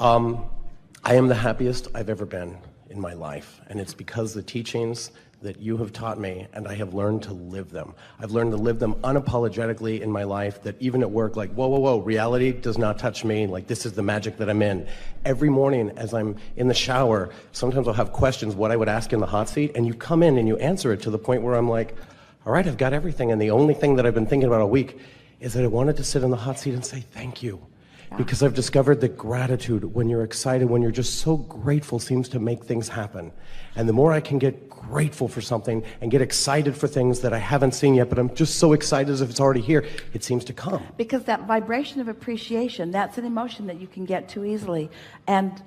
I am the happiest I've ever been in my life, and it's because the teachings that you have taught me, and I have learned to live them. I've learned to live them unapologetically in my life, that even at work, like, whoa, reality does not touch me, like this is the magic that I'm in. Every morning as I'm in the shower, sometimes I'll have questions, what I would ask in the hot seat, and you come in and you answer it to the point where I'm like, all right, I've got everything, and the only thing that I've been thinking about all week is that I wanted to sit in the hot seat and say thank you. Because I've discovered that gratitude, when you're excited, when you're just so grateful, seems to make things happen. And the more I can get grateful for something and get excited for things that I haven't seen yet, but I'm just so excited as if it's already here, it seems to come. Because that vibration of appreciation, that's an emotion that you can get too easily. And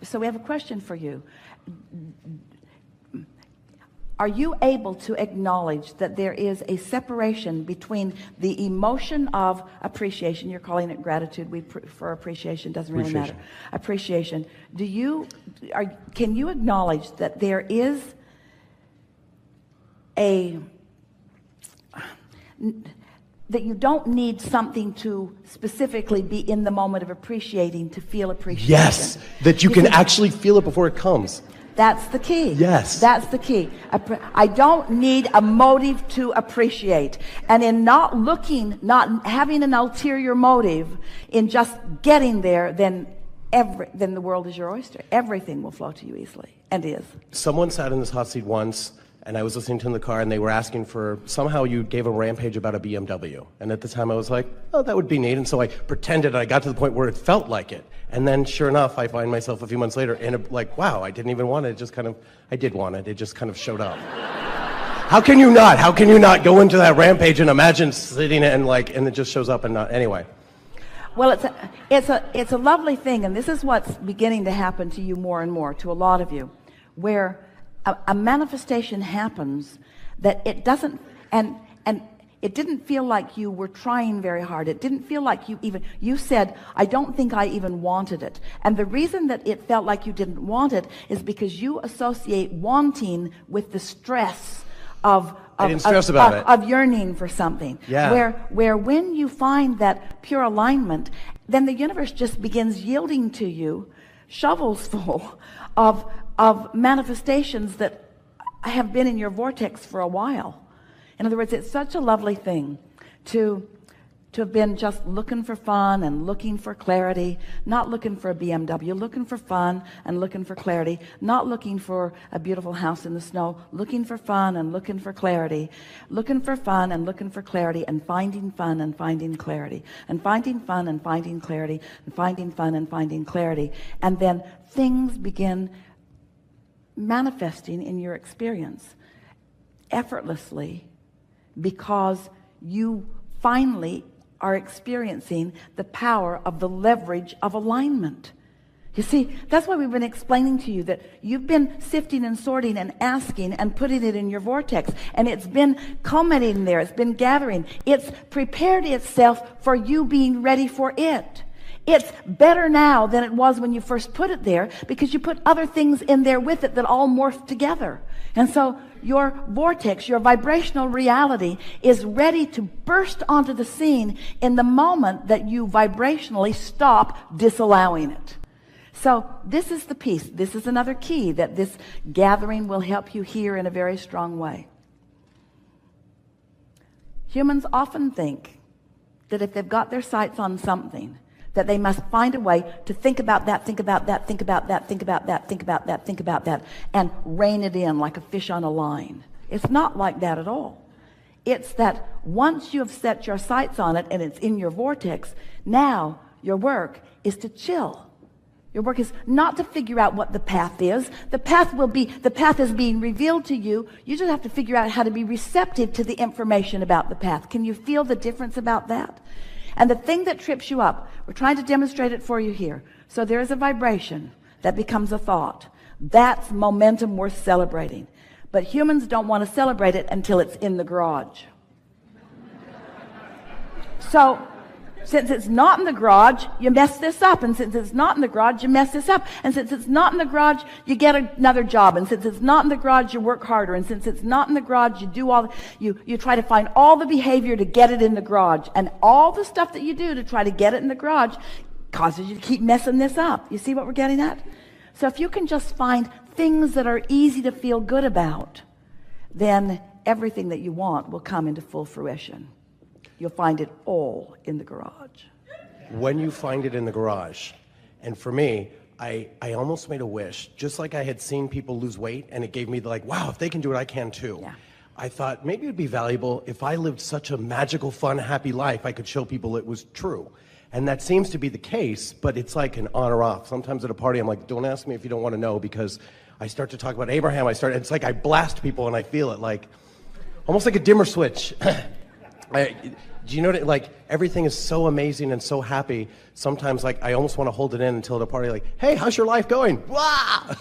so we have a question for you. Are you able to acknowledge that there is a separation between the emotion of appreciation? You're calling it gratitude. We prefer appreciation. Doesn't really matter. Appreciation. Can you acknowledge that there is that you don't need something to specifically be in the moment of appreciating to feel appreciation? Yes, that you can actually feel it before it comes. That's the key. Yes. That's the key. I don't need a motive to appreciate. And in not having an ulterior motive, in just getting there, then the world is your oyster. Everything will flow to you easily, and is. Someone sat in this hot seat once, and I was listening to them in the car, and they were asking for, somehow you gave a rampage about a BMW. And at the time I was like, oh, that would be neat. And so I pretended, I got to the point where it felt like it. And then sure enough, I find myself a few months later in wow, I didn't even want it. I did want it. It just kind of showed up. How can you not go into that rampage and imagine sitting and it just shows up and not, anyway. Well, it's a lovely thing, and this is what's beginning to happen to you more and more, to a lot of you, where a manifestation happens that it doesn't, and it didn't feel like you were trying very hard. It didn't feel like you said, I don't think I even wanted it. And the reason that it felt like you didn't want it is because you associate wanting with the stress of yearning for something. Yeah. Where when you find that pure alignment, then the universe just begins yielding to you shovels full of manifestations that have been in your vortex for a while. In other words, it's such a lovely thing to have been just looking for fun and looking for clarity, not looking for a BMW, looking for fun and looking for clarity, not looking for a beautiful house in the snow, looking for fun and looking for clarity, looking for fun and looking for clarity, and finding fun and finding clarity, and finding fun and finding clarity, and finding fun and finding clarity. And then things begin manifesting in your experience effortlessly, because you finally are experiencing the power of the leverage of alignment. You see, that's why we've been explaining to you that you've been sifting and sorting and asking and putting it in your vortex, and it's been culminating there, it's been gathering, it's prepared itself for you being ready for it. It's better now than it was when you first put it there, because you put other things in there with it that all morphed together. And so your vortex, your vibrational reality, is ready to burst onto the scene in the moment that you vibrationally stop disallowing it. So this is the piece. This is another key that this gathering will help you hear in a very strong way. Humans often think that if they've got their sights on something, that they must find a way to think about that, think about that, think about that, think about that, think about that, think about that, and rein it in like a fish on a line. It's not like that at all. It's that once you have set your sights on it and it's in your vortex, now your work is to chill. Your work is not to figure out what the path is. The path is being revealed to you. You just have to figure out how to be receptive to the information about the path. Can you feel the difference about that? And the thing that trips you up, we're trying to demonstrate it for you here. So there is a vibration that becomes a thought. That's momentum worth celebrating. But humans don't want to celebrate it until it's in the garage. So since it's not in the garage, you mess this up. And since it's not in the garage, you mess this up. And since it's not in the garage, you get another job. And since it's not in the garage, you work harder. And since it's not in the garage, you try to find all the behavior to get it in the garage. And all the stuff that you do to try to get it in the garage causes you to keep messing this up. You see what we're getting at? So if you can just find things that are easy to feel good about, then everything that you want will come into full fruition. You'll find it all in the garage. When you find it in the garage, and for me, I almost made a wish, just like I had seen people lose weight, and it gave me the like, wow, if they can do it, I can too. Yeah. I thought maybe it would be valuable if I lived such a magical, fun, happy life, I could show people it was true. And that seems to be the case, but it's like an on or off. Sometimes at a party, I'm like, don't ask me if you don't want to know, because I start to talk about Abraham. It's like I blast people and I feel it, like almost like a dimmer switch. Do you know that, like, everything is so amazing and so happy, sometimes like I almost want to hold it in until at a party, like, hey, how's your life going? Wah!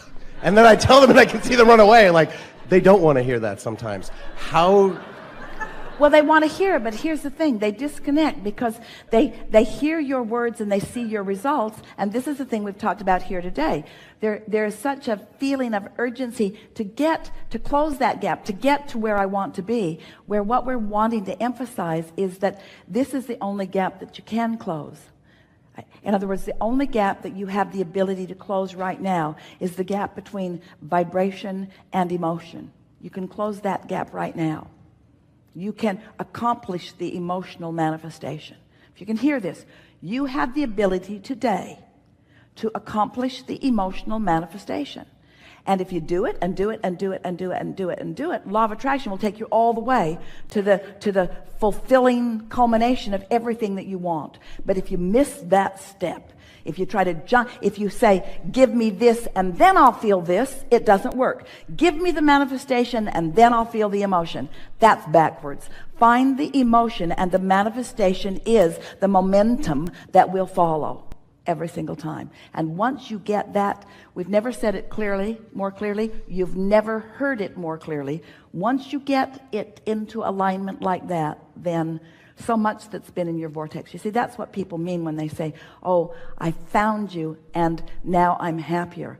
And then I tell them and I can see them run away. Like, they don't want to hear that sometimes. Well, they want to hear it, but here's the thing. They disconnect because they hear your words and they see your results. And this is the thing we've talked about here today. There is such a feeling of urgency to close that gap, to get to where I want to be, where what we're wanting to emphasize is that this is the only gap that you can close. In other words, the only gap that you have the ability to close right now is the gap between vibration and emotion. You can close that gap right now. You can accomplish the emotional manifestation. If you can hear this, you have the ability today to accomplish the emotional manifestation. And if you do it and do it and do it and do it and do it and do it, law of attraction will take you all the way to the fulfilling culmination of everything that you want. But if you miss that step, if you try to jump, if you say, give me this and then I'll feel this, it doesn't work. Give me the manifestation and then I'll feel the emotion. That's backwards. Find the emotion, and the manifestation is the momentum that will follow every single time. And once you get that, we've never said it more clearly. You've never heard it more clearly. Once you get it into alignment like that, then so much that's been in your vortex. You see, that's what people mean when they say, oh, I found you and now I'm happier.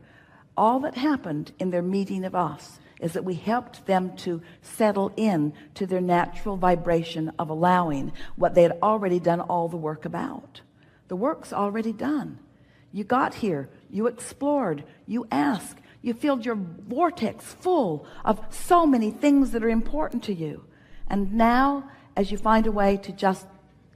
All that happened in their meeting of us is that we helped them to settle in to their natural vibration of allowing what they had already done all the work about. The work's already done. You got here, you explored, you asked, you filled your vortex full of so many things that are important to you. And now, as you find a way to just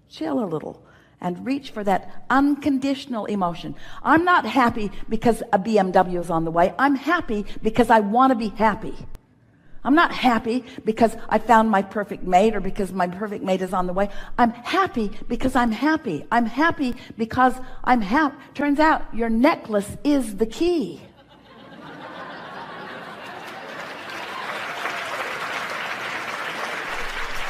chill a little and reach for that unconditional emotion. I'm not happy because a BMW is on the way. I'm happy because I want to be happy. I'm not happy because I found my perfect mate or because my perfect mate is on the way. I'm happy because I'm happy. I'm happy because I'm happy. Turns out your necklace is the key.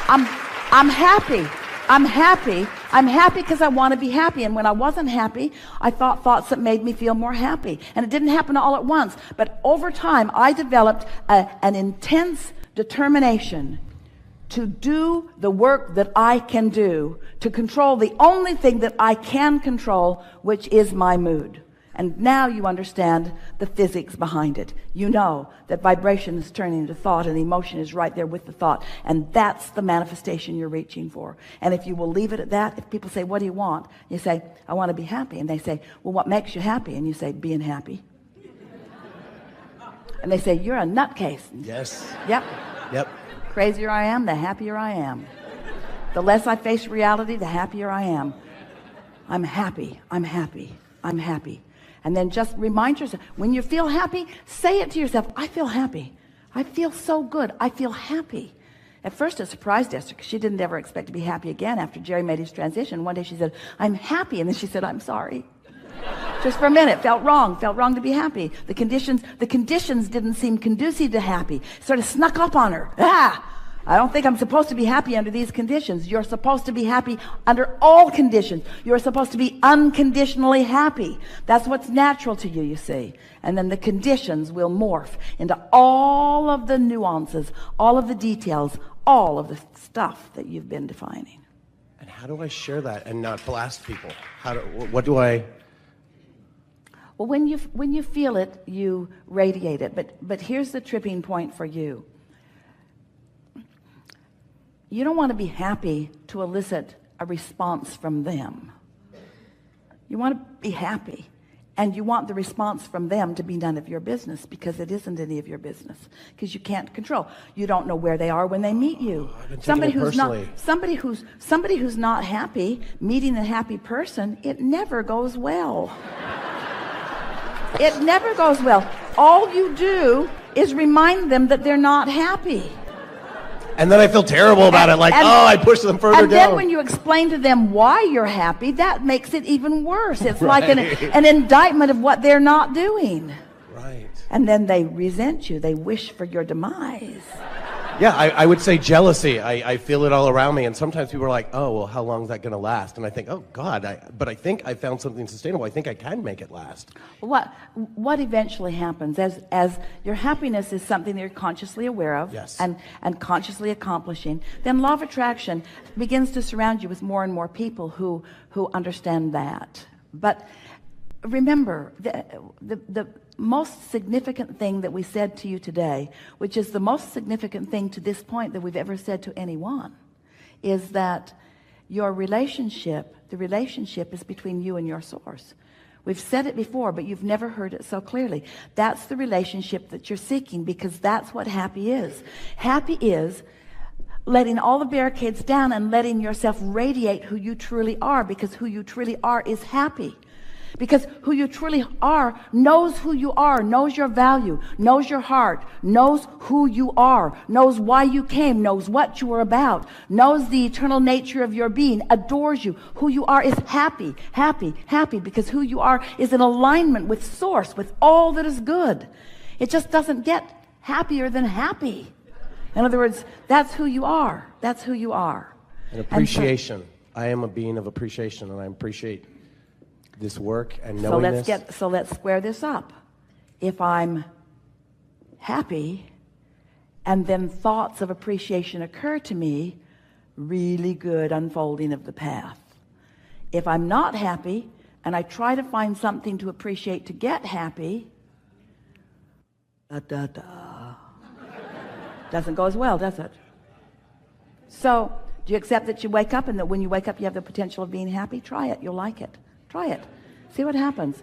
I'm happy. I'm happy. I'm happy because I want to be happy. And when I wasn't happy, I thought thoughts that made me feel more happy. And it didn't happen all at once. But over time, I developed an intense determination to do the work that I can do, to control the only thing that I can control, which is my mood. And now you understand the physics behind it. You know that vibration is turning into thought and emotion is right there with the thought. And that's the manifestation you're reaching for. And if you will leave it at that, if people say, what do you want? You say, I want to be happy. And they say, well, what makes you happy? And you say, being happy. And they say, you're a nutcase. Yes. Yep. Crazier I am, the happier I am. The less I face reality, the happier I am. I'm happy. I'm happy. I'm happy. And then just remind yourself, when you feel happy, say it to yourself, I feel happy. I feel so good. I feel happy. At first it surprised Esther because she didn't ever expect to be happy again after Jerry made his transition. One day she said, I'm happy. And then she said, I'm sorry. Just for a minute, felt wrong to be happy. The conditions didn't seem conducive to happy. Sort of snuck up on her. I don't think I'm supposed to be happy under these conditions. You're supposed to be happy under all conditions. You're supposed to be unconditionally happy. That's what's natural to you, you see. And then the conditions will morph into all of the nuances, all of the details, all of the stuff that you've been defining. And how do I share that and not blast people? What do I... Well, when you feel it, you radiate it. But here's the tripping point for you. You don't want to be happy to elicit a response from them. You want to be happy. And you want the response from them to be none of your business, because it isn't any of your business, because you can't control. You don't know where they are when they meet you. Somebody who's not happy, meeting a happy person, it never goes well. It never goes well. All you do is remind them that they're not happy. And then I feel terrible about it, like, I pushed them further down. And then when you explain to them why you're happy, that makes it even worse. It's like an indictment of what they're not doing. Right. And then they resent you. They wish for your demise. Yeah, I would say jealousy. I feel it all around me. And sometimes people are like, oh, well, how long is that going to last? And I think, oh, God, but I think I found something sustainable. I think I can make it last. What eventually happens as your happiness is something that you're consciously aware of, yes, and consciously accomplishing, then law of attraction begins to surround you with more and more people who understand that. But remember, the most significant thing that we said to you today, which is the most significant thing to this point that we've ever said to anyone, is that your relationship, the relationship is between you and your source. We've said it before, but you've never heard it so clearly. That's the relationship that you're seeking, because that's what happy is. Happy is letting all the barricades down and letting yourself radiate who you truly are, because who you truly are is happy. Because who you truly are knows who you are, knows your value, knows your heart, knows who you are, knows why you came, knows what you are about, knows the eternal nature of your being, adores you. Who you are is happy, happy, happy, because who you are is in alignment with source, with all that is good. It just doesn't get happier than happy. In other words, that's who you are. That's who you are. And appreciation. I am a being of appreciation, and I appreciate this work and knowing this. So let's square this up. If I'm happy and then thoughts of appreciation occur to me, really good unfolding of the path. If I'm not happy and I try to find something to appreciate to get happy, doesn't go as well, does it? So do you accept that you wake up, and that when you wake up you have the potential of being happy? Try it. You'll like it. Try it. See what happens.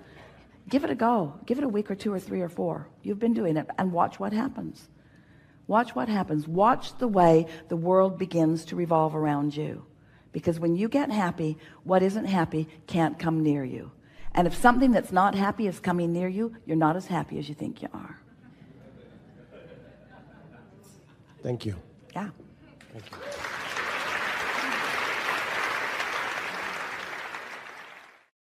Give it a go. Give it a week or 2 or 3 or 4. You've been doing it, and watch what happens. Watch what happens. Watch the way the world begins to revolve around you. Because when you get happy, what isn't happy can't come near you. And if something that's not happy is coming near you, you're not as happy as you think you are. Thank you. Yeah. Thank you.